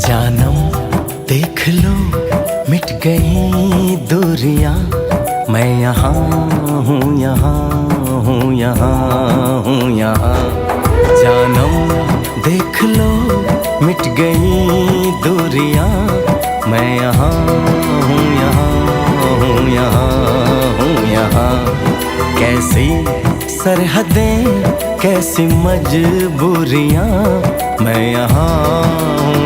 जानम देख लो मिट गई दूरियां, मैं यहाँ हूँ, यहाँ हूँ, यहाँ हूँ, यहाँ। जानम देख लो मिट गई दूरियां, मैं यहाँ हूँ, यहाँ हूँ, यहाँ हूँ, यहाँ। कैसी सरहदें कैसी मजबूरियां, मैं यहाँ हूँ।